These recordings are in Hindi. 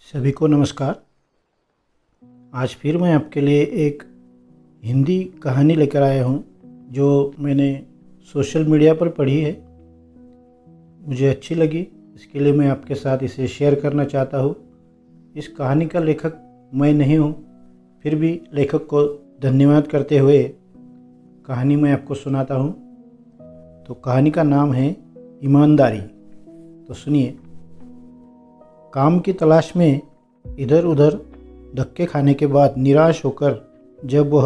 सभी को नमस्कार। आज फिर मैं आपके लिए एक हिंदी कहानी लेकर आया हूँ जो मैंने सोशल मीडिया पर पढ़ी है। मुझे अच्छी लगी, इसके लिए मैं आपके साथ इसे शेयर करना चाहता हूँ। इस कहानी का लेखक मैं नहीं हूँ, फिर भी लेखक को धन्यवाद करते हुए कहानी मैं आपको सुनाता हूँ। तो कहानी का नाम है ईमानदारी। तो सुनिए। काम की तलाश में इधर उधर धक्के खाने के बाद निराश होकर जब वह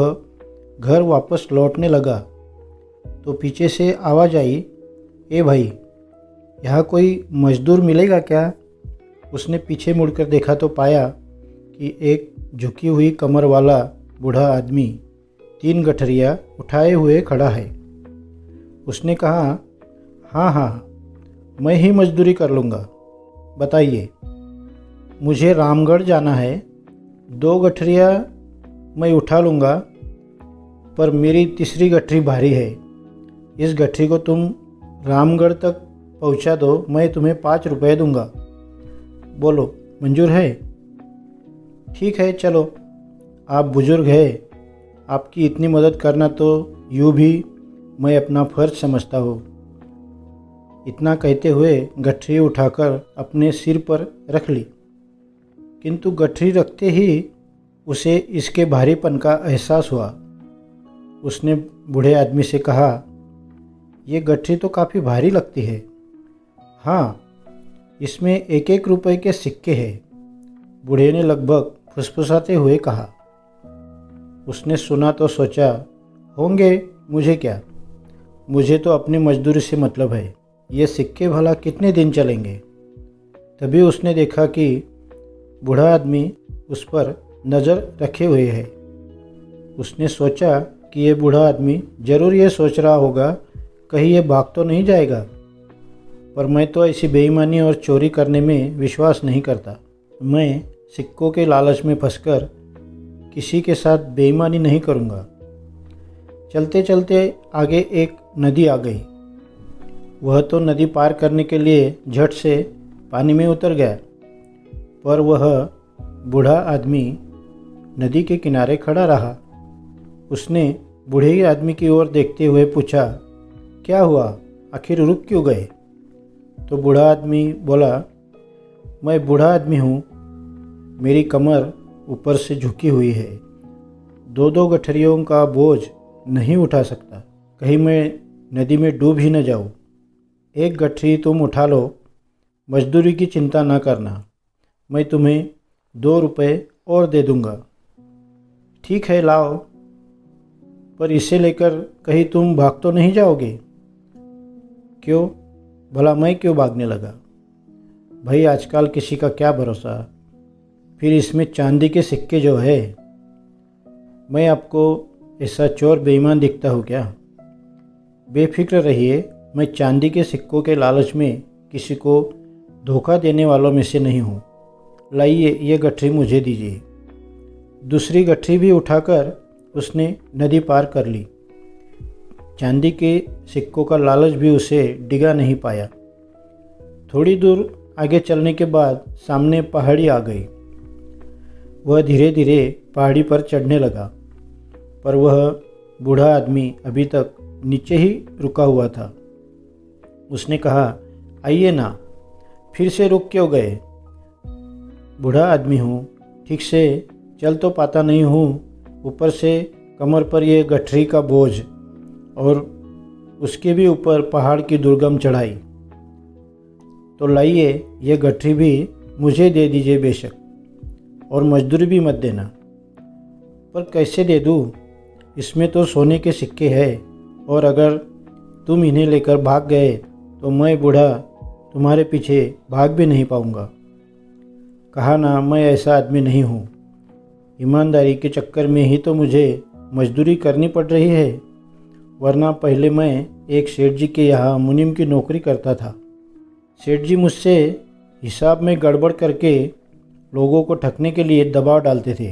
घर वापस लौटने लगा तो पीछे से आवाज़ आई, ए भाई, यहाँ कोई मज़दूर मिलेगा क्या? उसने पीछे मुड़कर देखा तो पाया कि एक झुकी हुई कमर वाला बूढ़ा आदमी 3 गठरियाँ उठाए हुए खड़ा है। उसने कहा, हाँ हाँ, मैं ही मजदूरी कर लूँगा, बताइए। मुझे रामगढ़ जाना है, 2 गठरियाँ मैं उठा लूँगा, पर मेरी तीसरी गठरी भारी है। इस गठरी को तुम रामगढ़ तक पहुँचा दो, मैं तुम्हें 5 रुपये दूँगा। बोलो, मंजूर है? ठीक है, चलो। आप बुजुर्ग हैं, आपकी इतनी मदद करना तो यूँ भी मैं अपना फ़र्ज समझता हूँ। इतना कहते हुए गठरी उठाकर अपने सिर पर रख ली, किंतु गठरी रखते ही उसे इसके भारीपन का एहसास हुआ। उसने बूढ़े आदमी से कहा, ये गठरी तो काफ़ी भारी लगती है। हाँ, इसमें 1-1 रुपए के सिक्के हैं, बूढ़े ने लगभग फुसफुसाते हुए कहा। उसने सुना तो सोचा, होंगे, मुझे क्या, मुझे तो अपनी मजदूरी से मतलब है। ये सिक्के भला कितने दिन चलेंगे? तभी उसने देखा कि बूढ़ा आदमी उस पर नज़र रखे हुए है। उसने सोचा कि ये बूढ़ा आदमी ज़रूर ये सोच रहा होगा, कहीं ये भाग तो नहीं जाएगा। पर मैं तो ऐसी बेईमानी और चोरी करने में विश्वास नहीं करता। मैं सिक्कों के लालच में फंसकर किसी के साथ बेईमानी नहीं करूँगा। चलते चलते आगे एक नदी आ गई। वह तो नदी पार करने के लिए झट से पानी में उतर गया, पर वह बूढ़ा आदमी नदी के किनारे खड़ा रहा। उसने बूढ़े आदमी की ओर देखते हुए पूछा, क्या हुआ, आखिर रुक क्यों गए? तो बूढ़ा आदमी बोला, मैं बूढ़ा आदमी हूँ, मेरी कमर ऊपर से झुकी हुई है, 2-2 गठरियों का बोझ नहीं उठा सकता, कहीं मैं नदी में डूब ही न जाऊँ। 1 गठरी तुम उठा लो, मजदूरी की चिंता न करना, मैं तुम्हें 2 रुपये और दे दूँगा। ठीक है, लाओ, पर इसे लेकर कहीं तुम भाग तो नहीं जाओगे? क्यों, भला मैं क्यों भागने लगा? भाई, आजकल किसी का क्या भरोसा। फिर इसमें चांदी के सिक्के जो है, मैं आपको ऐसा चोर बेईमान दिखता हूँ क्या? बेफिक्र रहिए, मैं चांदी के सिक्कों के लालच में किसी को धोखा देने वालों में से नहीं हूँ। लाइए, ये गठरी मुझे दीजिए। दूसरी गठरी भी उठाकर उसने नदी पार कर ली। चांदी के सिक्कों का लालच भी उसे डिगा नहीं पाया। थोड़ी दूर आगे चलने के बाद सामने पहाड़ी आ गई। वह धीरे धीरे पहाड़ी पर चढ़ने लगा, पर वह बूढ़ा आदमी अभी तक नीचे ही रुका हुआ था। उसने कहा, आइए ना, फिर से रुक क्यों गए? बूढ़ा आदमी हूँ, ठीक से चल तो पाता नहीं हूँ, ऊपर से कमर पर ये गठरी का बोझ, और उसके भी ऊपर पहाड़ की दुर्गम चढ़ाई। तो लाइए, ये गठरी भी मुझे दे दीजिए बेशक, और मजदूरी भी मत देना। पर कैसे दे दूँ? इसमें तो सोने के सिक्के हैं, और अगर तुम इन्हें लेकर भाग गए तो मैं बूढ़ा तुम्हारे पीछे भाग भी नहीं पाऊँगा। कहा ना, मैं ऐसा आदमी नहीं हूँ। ईमानदारी के चक्कर में ही तो मुझे मजदूरी करनी पड़ रही है, वरना पहले मैं एक सेठ जी के यहाँ मुनीम की नौकरी करता था। सेठ जी मुझसे हिसाब में गड़बड़ करके लोगों को ठगने के लिए दबाव डालते थे।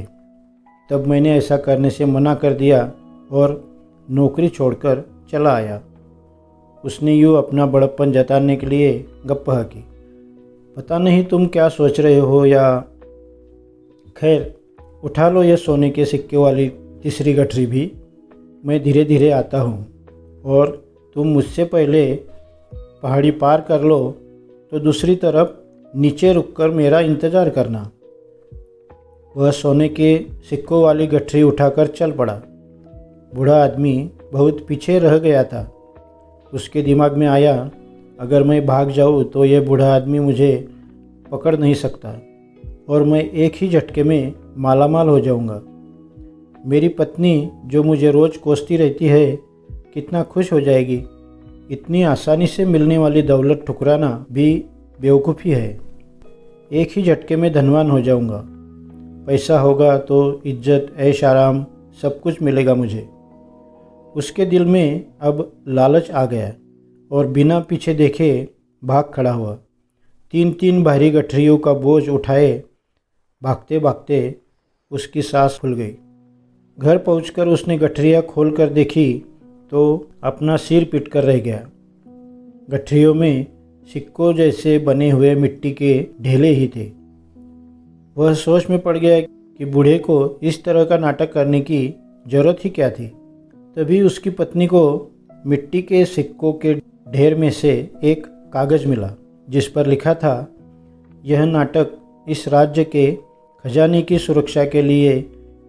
तब मैंने ऐसा करने से मना कर दिया और नौकरी छोड़कर चला आया। उसने यूँ अपना बड़प्पन जताने के लिए गप्पा की। पता नहीं तुम क्या सोच रहे हो या खैर, उठा लो ये सोने के सिक्के वाली तीसरी गठरी भी, मैं धीरे धीरे आता हूँ और तुम मुझसे पहले पहाड़ी पार कर लो तो दूसरी तरफ नीचे रुककर मेरा इंतज़ार करना। वह सोने के सिक्कों वाली गठरी उठाकर चल पड़ा। बूढ़ा आदमी बहुत पीछे रह गया था। उसके दिमाग में आया, अगर मैं भाग जाऊँ तो ये बूढ़ा आदमी मुझे पकड़ नहीं सकता और मैं एक ही झटके में मालामाल हो जाऊँगा। मेरी पत्नी जो मुझे रोज़ कोसती रहती है कितना खुश हो जाएगी। इतनी आसानी से मिलने वाली दौलत ठुकराना भी बेवकूफ़ी है। एक ही झटके में धनवान हो जाऊँगा। पैसा होगा तो इज्जत, ऐश आराम सब कुछ मिलेगा मुझे। उसके दिल में अब लालच आ गया और बिना पीछे देखे भाग खड़ा हुआ। 3-3 भारी गठरियों का बोझ उठाए भागते भागते उसकी सांस फूल गई। घर पहुंचकर उसने गठरियाँ खोल कर देखी तो अपना सिर पीट कर रह गया। गठरियों में सिक्कों जैसे बने हुए मिट्टी के ढेले ही थे। वह सोच में पड़ गया कि बूढ़े को इस तरह का नाटक करने की जरूरत ही क्या थी। तभी उसकी पत्नी को मिट्टी के सिक्कों के ढेर में से एक कागज़ मिला जिस पर लिखा था, यह नाटक इस राज्य के खजाने की सुरक्षा के लिए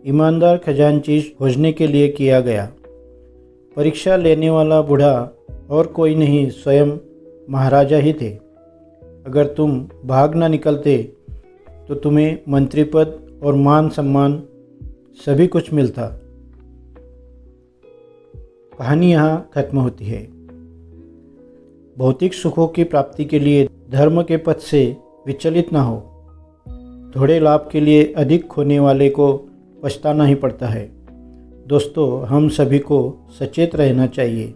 ईमानदार खजांची खोजने के लिए किया गया। परीक्षा लेने वाला बूढ़ा और कोई नहीं, स्वयं महाराजा ही थे। अगर तुम भाग ना निकलते तो तुम्हें मंत्री पद और मान सम्मान सभी कुछ मिलता। कहानी यहाँ खत्म होती है। भौतिक सुखों की प्राप्ति के लिए धर्म के पथ से विचलित ना हो। थोड़े लाभ के लिए अधिक खोने वाले को पछताना ही पड़ता है। दोस्तों, हम सभी को सचेत रहना चाहिए।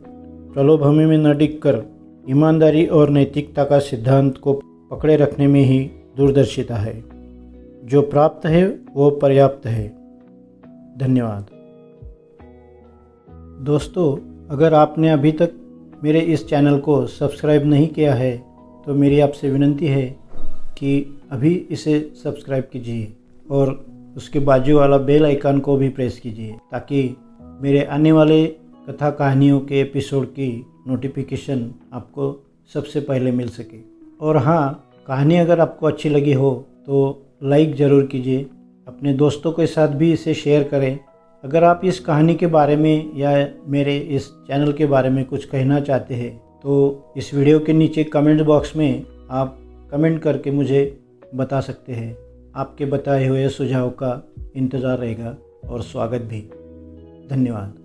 प्रलोभन में न डिगकर ईमानदारी और नैतिकता का सिद्धांत को पकड़े रखने में ही दूरदर्शिता है। जो प्राप्त है वो पर्याप्त है। धन्यवाद। दोस्तों, अगर आपने अभी तक मेरे इस चैनल को सब्सक्राइब नहीं किया है तो मेरी आपसे विनती है कि अभी इसे सब्सक्राइब कीजिए और उसके बाजू वाला बेल आइकन को भी प्रेस कीजिए ताकि मेरे आने वाले कथा कहानियों के एपिसोड की नोटिफिकेशन आपको सबसे पहले मिल सके। और हाँ, कहानी अगर आपको अच्छी लगी हो तो लाइक ज़रूर कीजिए। अपने दोस्तों के साथ भी इसे शेयर करें। अगर आप इस कहानी के बारे में या मेरे इस चैनल के बारे में कुछ कहना चाहते हैं तो इस वीडियो के नीचे कमेंट बॉक्स में आप कमेंट करके मुझे बता सकते हैं। आपके बताए हुए सुझाव का इंतज़ार रहेगा और स्वागत भी। धन्यवाद।